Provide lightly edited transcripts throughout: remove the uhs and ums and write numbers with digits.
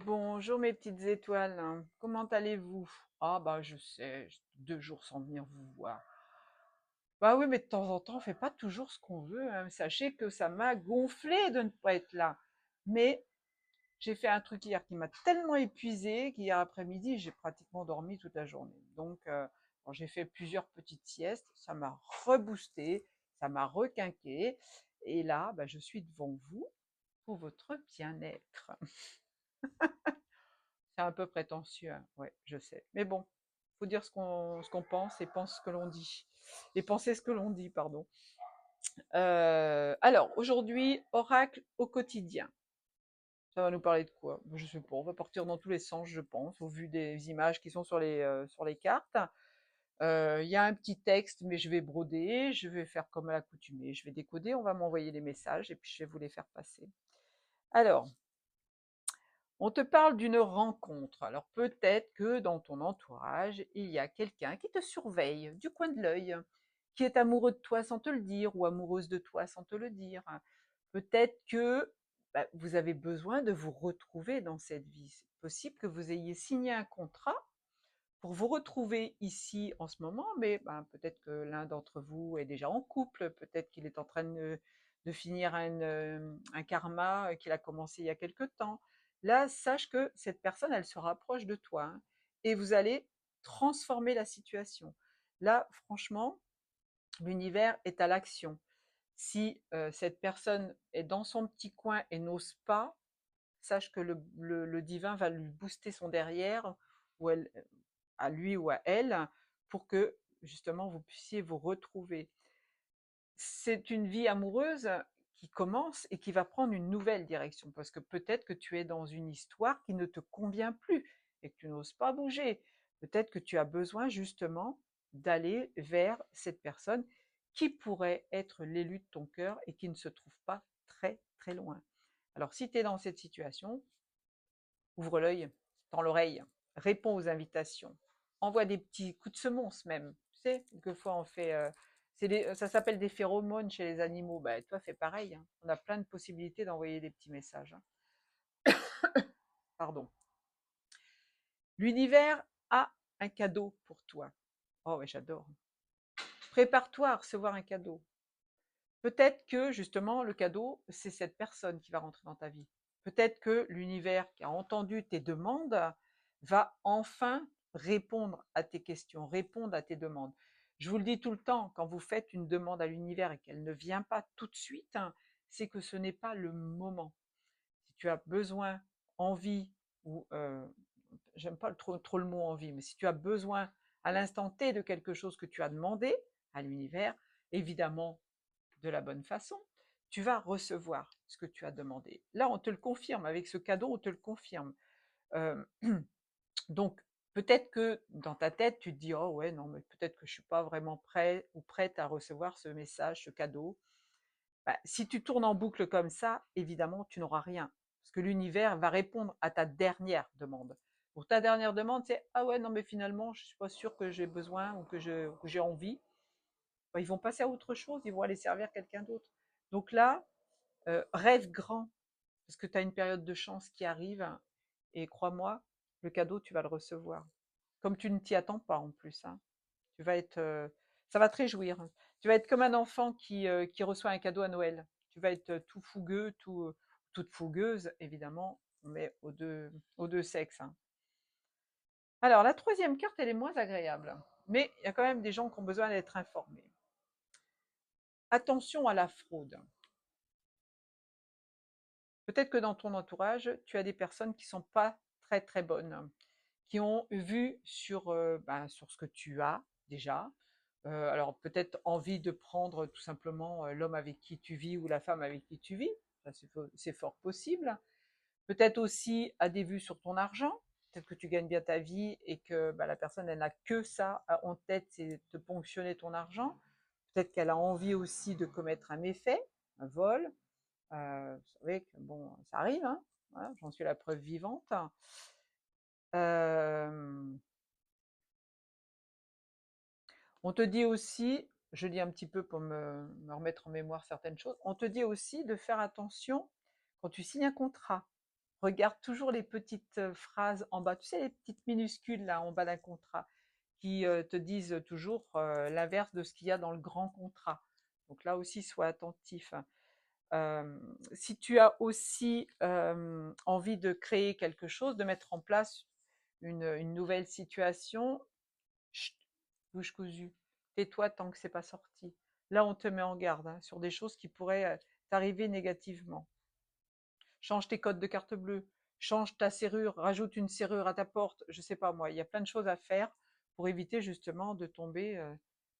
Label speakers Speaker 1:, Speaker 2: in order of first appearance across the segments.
Speaker 1: Bonjour mes petites étoiles, comment allez-vous? Ah bah je sais, 2 jours sans venir vous voir. Bah oui, mais de temps en temps, on fait pas toujours ce qu'on veut, hein. Sachez que ça m'a gonflé de ne pas être là. Mais j'ai fait un truc hier qui m'a tellement épuisée qu'hier après-midi, j'ai pratiquement dormi toute la journée. Donc bon, j'ai fait plusieurs petites siestes, ça m'a reboosté, ça m'a requinqué. Et là, bah, je suis devant vous pour votre bien-être. C'est un peu prétentieux, hein, ouais, je sais. Mais bon, faut dire ce qu'on pense et pense ce que l'on dit. Et penser ce que l'on dit, pardon. Alors, aujourd'hui, oracle au quotidien. Ça va nous parler de quoi? Je sais pas, on va partir dans tous les sens, je pense, au vu des images qui sont sur les cartes. Il y a un petit texte, mais je vais broder, je vais faire comme à l'accoutumée, je vais décoder, on va m'envoyer les messages et puis je vais vous les faire passer. Alors, on te parle d'une rencontre. Alors peut-être que dans ton entourage, il y a quelqu'un qui te surveille du coin de l'œil, qui est amoureux de toi sans te le dire ou amoureuse de toi sans te le dire. Peut-être que bah, vous avez besoin de vous retrouver dans cette vie. C'est possible que vous ayez signé un contrat pour vous retrouver ici en ce moment, mais bah, peut-être que l'un d'entre vous est déjà en couple, peut-être qu'il est en train de finir un karma qu'il a commencé il y a quelque temps. Là, sache que cette personne, elle se rapproche de toi, hein, et vous allez transformer la situation. Là, franchement, l'univers est à l'action. Si cette personne est dans son petit coin et n'ose pas, sache que le divin va lui booster son derrière, ou elle, à lui ou à elle, pour que justement vous puissiez vous retrouver. C'est une vie amoureuse qui commence et qui va prendre une nouvelle direction, parce que peut-être que tu es dans une histoire qui ne te convient plus et que tu n'oses pas bouger. Peut-être que tu as besoin justement d'aller vers cette personne qui pourrait être l'élu de ton cœur et qui ne se trouve pas très très loin. Alors si tu es dans cette situation, ouvre l'œil, tends l'oreille, réponds aux invitations, envoie des petits coups de semonce même. Tu sais, quelquefois on fait, ça s'appelle des phéromones chez les animaux. Bah, toi, fais pareil, hein. On a plein de possibilités d'envoyer des petits messages, hein. Pardon. L'univers a un cadeau pour toi. Oh ouais, j'adore. Prépare-toi à recevoir un cadeau. Peut-être que justement le cadeau, c'est cette personne qui va rentrer dans ta vie. Peut-être que l'univers qui a entendu tes demandes va enfin répondre à tes questions, répondre à tes demandes. Je vous le dis tout le temps, quand vous faites une demande à l'univers et qu'elle ne vient pas tout de suite, hein, c'est que ce n'est pas le moment. Si tu as besoin, envie, ou j'aime pas trop le mot envie, mais si tu as besoin à l'instant T de quelque chose que tu as demandé à l'univers, évidemment de la bonne façon, tu vas recevoir ce que tu as demandé. Là, on te le confirme, avec ce cadeau, on te le confirme. Euh, donc, peut-être que dans ta tête, tu te dis, oh ouais, non, mais peut-être que je suis pas vraiment prêt ou prête à recevoir ce message, ce cadeau. Bah, si tu tournes en boucle comme ça, évidemment, tu n'auras rien. Parce que l'univers va répondre à ta dernière demande. Pour ta dernière demande, c'est, ah ouais, non, mais finalement, je suis pas sûre que j'ai besoin ou que j'ai envie. Bah, ils vont passer à autre chose, ils vont aller servir quelqu'un d'autre. Donc là, rêve grand, parce que tu as une période de chance qui arrive, et crois-moi, le cadeau, tu vas le recevoir. Comme tu ne t'y attends pas en plus, hein. Tu vas être, ça va te réjouir. Tu vas être comme un enfant qui reçoit un cadeau à Noël. Tu vas être tout fougueux, toute fougueuse, évidemment, mais aux deux sexes, hein. Alors, la troisième carte, elle est moins agréable, mais il y a quand même des gens qui ont besoin d'être informés. Attention à la fraude. Peut-être que dans ton entourage, tu as des personnes qui ne sont pas très très bonnes, qui ont vu sur ce que tu as déjà. Alors peut-être envie de prendre tout simplement l'homme avec qui tu vis ou la femme avec qui tu vis, c'est fort possible. Peut-être aussi à des vues sur ton argent, peut-être que tu gagnes bien ta vie et que bah, la personne elle n'a que ça en tête, c'est de ponctionner ton argent. Peut-être qu'elle a envie aussi de commettre un méfait, un vol, vous savez que bon, ça arrive, hein, voilà, j'en suis la preuve vivante. Euh, on te dit aussi, je lis un petit peu pour me remettre en mémoire certaines choses, on te dit aussi de faire attention quand tu signes un contrat. Regarde toujours les petites phrases en bas, tu sais, les petites minuscules là en bas d'un contrat, qui te disent toujours l'inverse de ce qu'il y a dans le grand contrat. Donc là aussi, sois attentif. Si tu as aussi envie de créer quelque chose, de mettre en place une nouvelle situation, chut, bouche cousue, tais-toi tant que c'est pas sorti. Là, on te met en garde hein, sur des choses qui pourraient t'arriver négativement. Change tes codes de carte bleue, change ta serrure, rajoute une serrure à ta porte, je sais pas moi, il y a plein de choses à faire pour éviter justement de tomber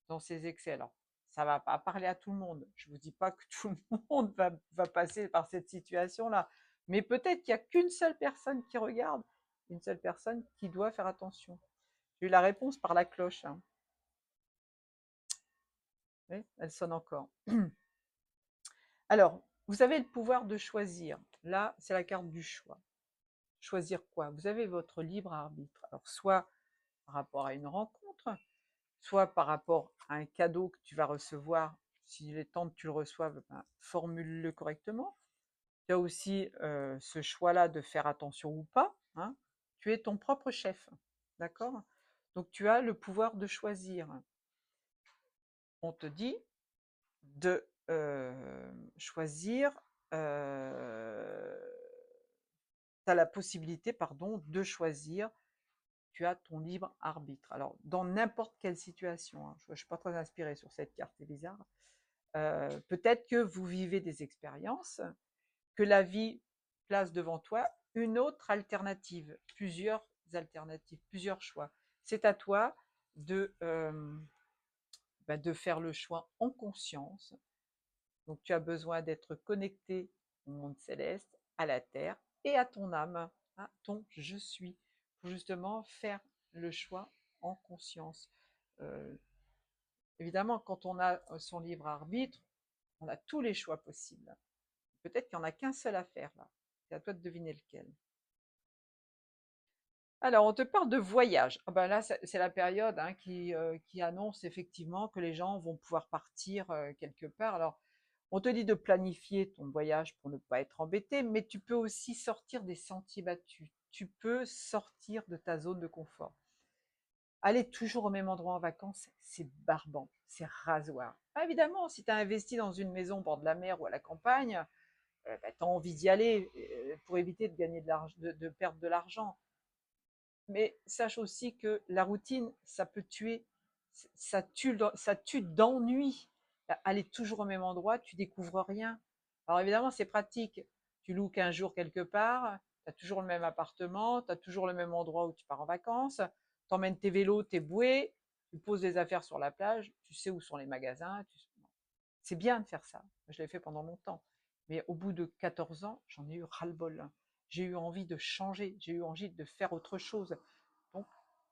Speaker 1: dans ces excès. Alors, ça va pas parler à tout le monde. Je vous dis pas que tout le monde va passer par cette situation-là, mais peut-être qu'il n'y a qu'une seule personne qui regarde, une seule personne qui doit faire attention. J'ai eu la réponse par la cloche. Hein. Oui, elle sonne encore. Alors, vous avez le pouvoir de choisir. Là, c'est la carte du choix. Choisir quoi? Vous avez votre libre arbitre. Alors, soit par rapport à une rencontre, soit par rapport à un cadeau que tu vas recevoir. S'il est temps que tu le reçoives, ben, formule-le correctement. Tu as aussi ce choix-là de faire attention ou pas. Hein. Tu es ton propre chef. D'accord? Donc, tu as le pouvoir de choisir. On te dit de choisir. Tu as la possibilité, pardon, de choisir. Tu as ton libre arbitre. Alors, dans n'importe quelle situation, hein, je ne suis pas très inspirée sur cette carte, c'est bizarre. Peut-être que vous vivez des expériences, que la vie place devant toi une autre alternative, plusieurs alternatives, plusieurs choix. C'est à toi de faire le choix en conscience. Donc, tu as besoin d'être connecté au monde céleste, à la terre et à ton âme, à ton je suis, pour justement faire le choix en conscience. Euh, Évidemment, quand on a son libre arbitre, on a tous les choix possibles. Peut-être qu'il n'y en a qu'un seul à faire là. C'est à toi de deviner lequel. Alors, on te parle de voyage. Ah ben là, c'est la période hein, qui annonce effectivement que les gens vont pouvoir partir quelque part. Alors, on te dit de planifier ton voyage pour ne pas être embêté, mais tu peux aussi sortir des sentiers battus. Tu peux sortir de ta zone de confort. Aller toujours au même endroit en vacances, c'est barbant, c'est rasoir. Ah, évidemment, si tu as investi dans une maison au bord de la mer ou à la campagne, bah, tu as envie d'y aller pour éviter de gagner de perdre de l'argent. Mais sache aussi que la routine, ça peut tuer, ça tue d'ennui. Aller toujours au même endroit, tu découvres rien. Alors évidemment, c'est pratique. Tu loues 15 jours quelque part, tu as toujours le même appartement, tu as toujours le même endroit où tu pars en vacances, tu emmènes tes vélos, tes bouées, tu poses des affaires sur la plage, tu sais où sont les magasins. C'est bien de faire ça. Je l'ai fait pendant longtemps. Mais au bout de 14 ans, j'en ai eu ras-le-bol. J'ai eu envie de changer, j'ai eu envie de faire autre chose. Donc,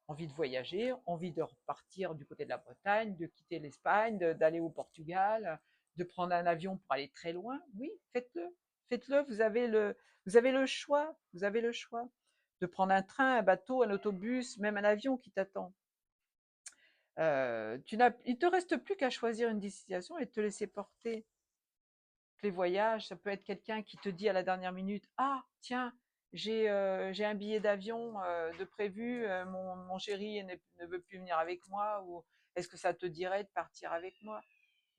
Speaker 1: envie de voyager, envie de repartir du côté de la Bretagne, de quitter l'Espagne, d'aller au Portugal, de prendre un avion pour aller très loin. Oui, faites-le. Faites-le, vous avez le choix. Vous avez le choix de prendre un train, un bateau, un autobus, même un avion qui t'attend. Il te reste plus qu'à choisir une destination et te laisser porter. Les voyages, ça peut être quelqu'un qui te dit à la dernière minute, ah tiens, j'ai un billet d'avion de prévu, mon chéri ne veut plus venir avec moi, ou est-ce que ça te dirait de partir avec moi?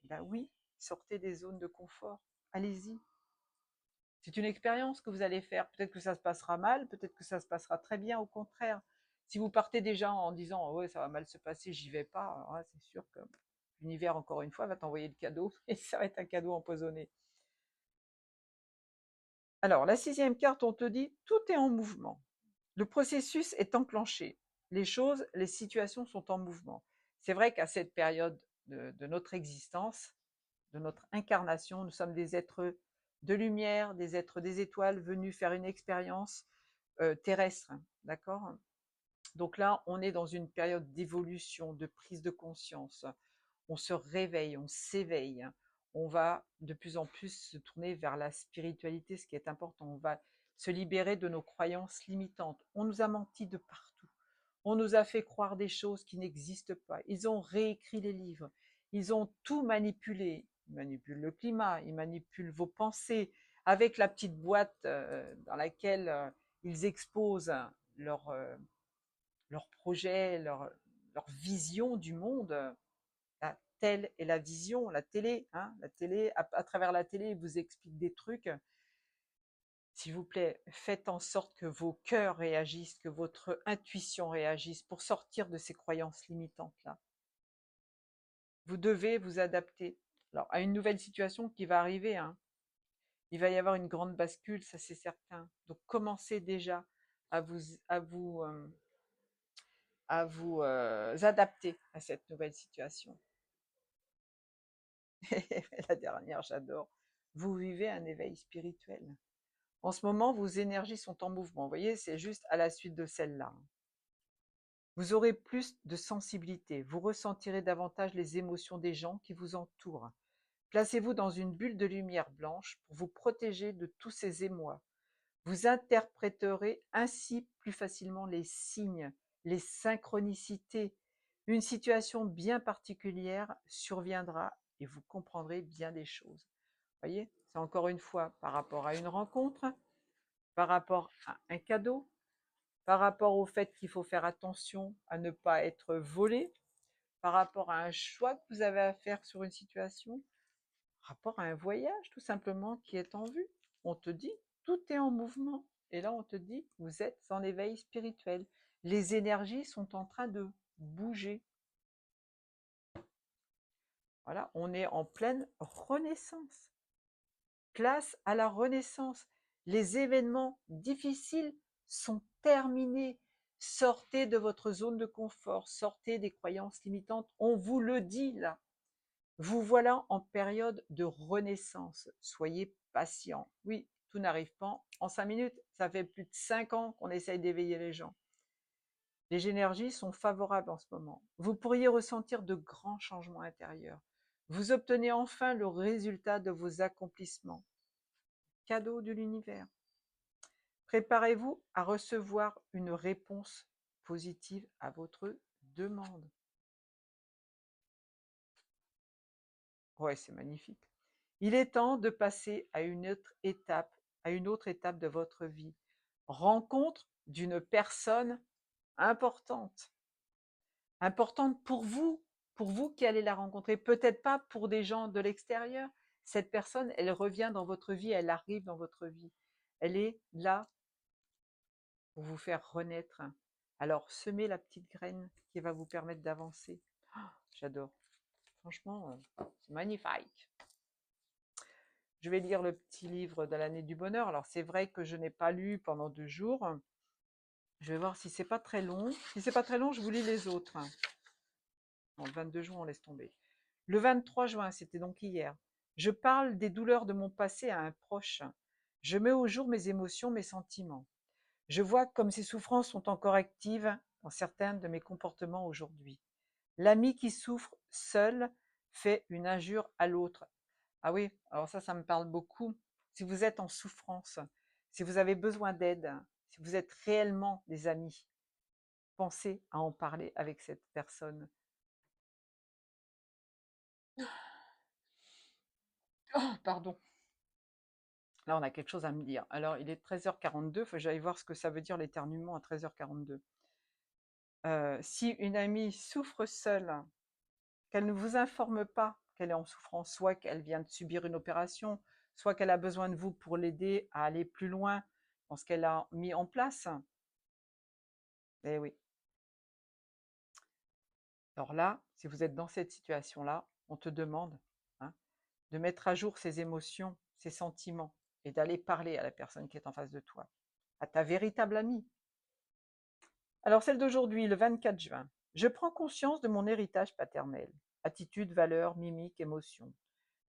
Speaker 1: Ben oui, sortez des zones de confort, allez-y. C'est une expérience que vous allez faire. Peut-être que ça se passera mal, peut-être que ça se passera très bien, au contraire. Si vous partez déjà en disant oh, ouais, ça va mal se passer, j'y vais pas, c'est sûr que l'univers, encore une fois, va t'envoyer le cadeau et ça va être un cadeau empoisonné. Alors, la sixième carte, on te dit tout est en mouvement. Le processus est enclenché. Les choses, les situations sont en mouvement. C'est vrai qu'à cette période de notre existence, de notre incarnation, nous sommes des êtres de lumière, des êtres des étoiles venus faire une expérience terrestre, d'accord? Donc là, on est dans une période d'évolution, de prise de conscience. On se réveille, on s'éveille. On va de plus en plus se tourner vers la spiritualité, ce qui est important. On va se libérer de nos croyances limitantes. On nous a menti de partout. On nous a fait croire des choses qui n'existent pas. Ils ont réécrit les livres. Ils ont tout manipulé. Ils manipulent le climat, ils manipulent vos pensées. avec la petite boîte dans laquelle ils exposent leur, leur projet, leur vision du monde. Telle est la vision, la télé, hein, la télé, à travers la télé, ils vous explique des trucs. S'il vous plaît, faites en sorte que vos cœurs réagissent, que votre intuition réagisse pour sortir de ces croyances limitantes-là. Vous devez vous adapter. Alors, à une nouvelle situation qui va arriver, hein. Il va y avoir une grande bascule, ça c'est certain. Donc, commencez déjà à vous adapter à cette nouvelle situation. La dernière, j'adore. Vous vivez un éveil spirituel. En ce moment, vos énergies sont en mouvement. Vous voyez, c'est juste à la suite de celle-là. Vous aurez plus de sensibilité. Vous ressentirez davantage les émotions des gens qui vous entourent. Placez-vous dans une bulle de lumière blanche pour vous protéger de tous ces émois. Vous interpréterez ainsi plus facilement les signes, les synchronicités. Une situation bien particulière surviendra et vous comprendrez bien des choses. Vous voyez, c'est encore une fois par rapport à une rencontre, par rapport à un cadeau, par rapport au fait qu'il faut faire attention à ne pas être volé, par rapport à un choix que vous avez à faire sur une situation, par rapport à un voyage tout simplement qui est en vue. On te dit, tout est en mouvement. Et là, on te dit, vous êtes en éveil spirituel. Les énergies sont en train de bouger. Voilà, on est en pleine renaissance. Place à la renaissance. Les événements difficiles sont terminés. Sortez de votre zone de confort, sortez des croyances limitantes. On vous le dit là. Vous voilà en période de renaissance. Soyez patient. Oui, tout n'arrive pas en 5 minutes. Ça fait plus de 5 ans qu'on essaye d'éveiller les gens. Les énergies sont favorables en ce moment. Vous pourriez ressentir de grands changements intérieurs. Vous obtenez enfin le résultat de vos accomplissements. Cadeau de l'univers. Préparez-vous à recevoir une réponse positive à votre demande. Ouais, c'est magnifique. Il est temps de passer à une autre étape de votre vie. Rencontre d'une personne importante. Importante pour vous qui allez la rencontrer. Peut-être pas pour des gens de l'extérieur. Cette personne, elle revient dans votre vie, elle arrive dans votre vie. Elle est là pour vous faire renaître. Alors, semez la petite graine qui va vous permettre d'avancer. Oh, j'adore. Franchement, c'est magnifique. Je vais lire le petit livre de l'année du bonheur. Alors, c'est vrai que je n'ai pas lu pendant 2 jours. Je vais voir si c'est pas très long. Si c'est pas très long, je vous lis les autres. Bon, le 22 juin, on laisse tomber. Le 23 juin, c'était donc hier. Je parle des douleurs de mon passé à un proche. Je mets au jour mes émotions, mes sentiments. Je vois comme ces souffrances sont encore actives dans certains de mes comportements aujourd'hui. L'ami qui souffre seul fait une injure à l'autre. Ah oui, alors ça me parle beaucoup. Si vous êtes en souffrance, si vous avez besoin d'aide, si vous êtes réellement des amis, pensez à en parler avec cette personne. Oh, pardon. Là, on a quelque chose à me dire. Alors, il est 13h42, il faut que j'aille voir ce que ça veut dire l'éternuement à 13h42. Si une amie souffre seule, qu'elle ne vous informe pas qu'elle est en souffrance, soit qu'elle vient de subir une opération, soit qu'elle a besoin de vous pour l'aider à aller plus loin dans ce qu'elle a mis en place. Eh oui. Alors là, si vous êtes dans cette situation-là, on te demande, hein, de mettre à jour ses émotions, ses sentiments, et d'aller parler à la personne qui est en face de toi, à ta véritable amie. Alors celle d'aujourd'hui, le 24 juin. Je prends conscience de mon héritage paternel. Attitude, valeurs, mimique, émotion.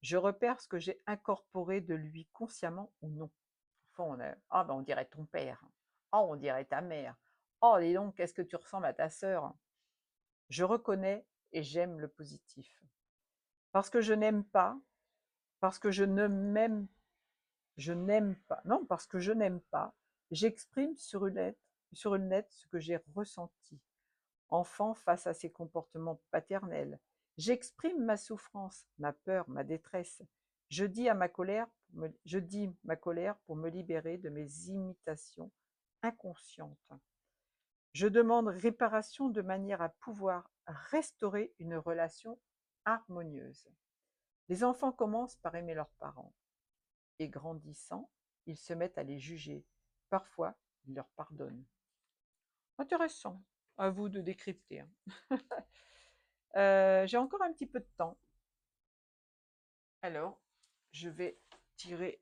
Speaker 1: Je repère ce que j'ai incorporé de lui consciemment ou non. Au fond, on dirait ton père. Oh, on dirait ta mère. Oh, dis donc, qu'est-ce que tu ressembles à ta sœur. Je reconnais et j'aime le positif. Parce que je n'aime pas, parce que je n'aime pas, non, parce que je n'aime pas, j'exprime sur une lettre ce que j'ai ressenti. Enfant face à ses comportements paternels. J'exprime ma souffrance, ma peur, ma détresse. Je dis ma colère pour me libérer de mes imitations inconscientes. Je demande réparation de manière à pouvoir restaurer une relation harmonieuse. Les enfants commencent par aimer leurs parents et grandissant, ils se mettent à les juger. Parfois, ils leur pardonnent. Intéressant, à vous de décrypter. J'ai encore un petit peu de temps. Alors, je vais tirer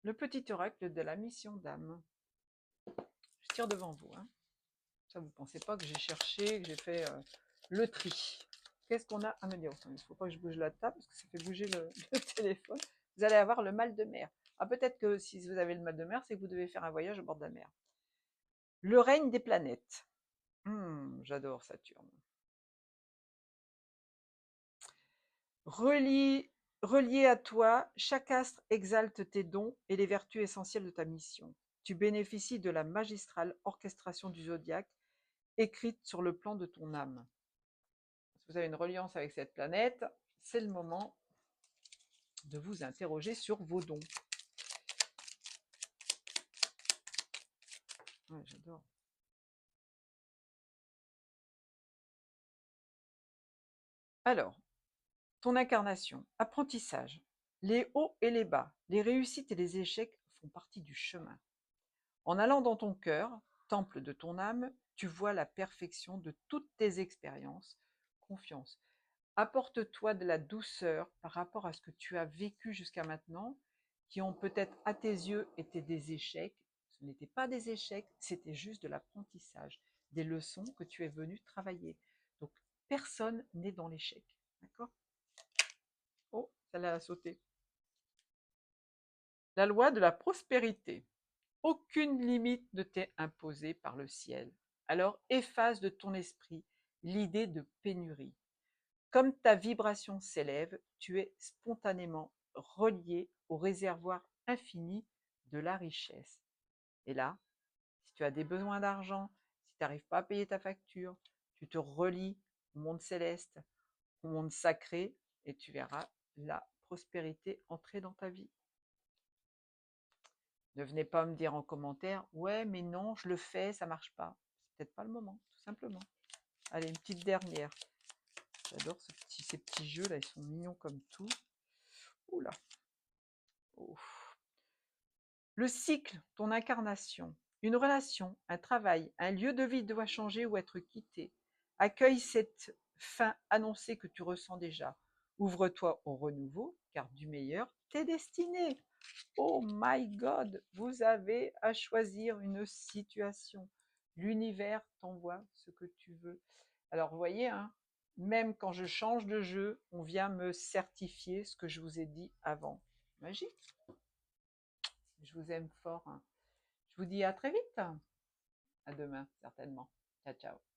Speaker 1: le petit oracle de la mission d'âme. Je tire devant vous. Hein. Ça, vous ne pensez pas que j'ai cherché, que j'ai fait le tri. Qu'est-ce qu'on a à me dire? Il ne faut pas que je bouge la table parce que ça fait bouger le téléphone. Vous allez avoir le mal de mer. Ah, peut-être que si vous avez le mal de mer, c'est que vous devez faire un voyage au bord de la mer. Le règne des planètes. J'adore Saturne. Relié à toi, chaque astre exalte tes dons et les vertus essentielles de ta mission. Tu bénéficies de la magistrale orchestration du zodiaque écrite sur le plan de ton âme. Si vous avez une reliance avec cette planète, c'est le moment de vous interroger sur vos dons. Ouais, j'adore. Alors, ton incarnation, apprentissage. Les hauts et les bas, les réussites et les échecs font partie du chemin. En allant dans ton cœur, temple de ton âme, tu vois la perfection de toutes tes expériences. Confiance. Apporte-toi de la douceur par rapport à ce que tu as vécu jusqu'à maintenant, qui ont peut-être à tes yeux été des échecs. Ce n'était pas des échecs, c'était juste de l'apprentissage, des leçons que tu es venu travailler. Donc, personne n'est dans l'échec. D'accord? Oh, ça l'a sauté. La loi de la prospérité. Aucune limite ne t'est imposée par le ciel. Alors efface de ton esprit l'idée de pénurie. Comme ta vibration s'élève, tu es spontanément relié au réservoir infini de la richesse. Et là, si tu as des besoins d'argent, si tu n'arrives pas à payer ta facture, tu te relies au monde céleste, au monde sacré, et tu verras la prospérité entrer dans ta vie. Ne venez pas me dire en commentaire, ouais, mais non, je le fais, ça marche pas. C'est peut-être pas le moment, tout simplement. Allez, une petite dernière. J'adore ces petits jeux là, ils sont mignons comme tout. Oula. Oh. Le cycle, ton incarnation. Une relation, un travail, un lieu de vie doit changer ou être quitté. Accueille cette fin annoncée que tu ressens déjà. Ouvre-toi au renouveau, car du meilleur t'es destiné. Oh my God, vous avez à choisir une situation. L'univers t'envoie ce que tu veux. Alors, vous voyez, hein, même quand je change de jeu, on vient me certifier ce que je vous ai dit avant. Magique. Je vous aime fort. Hein. Je vous dis à très vite. À demain, certainement. Ciao, ciao.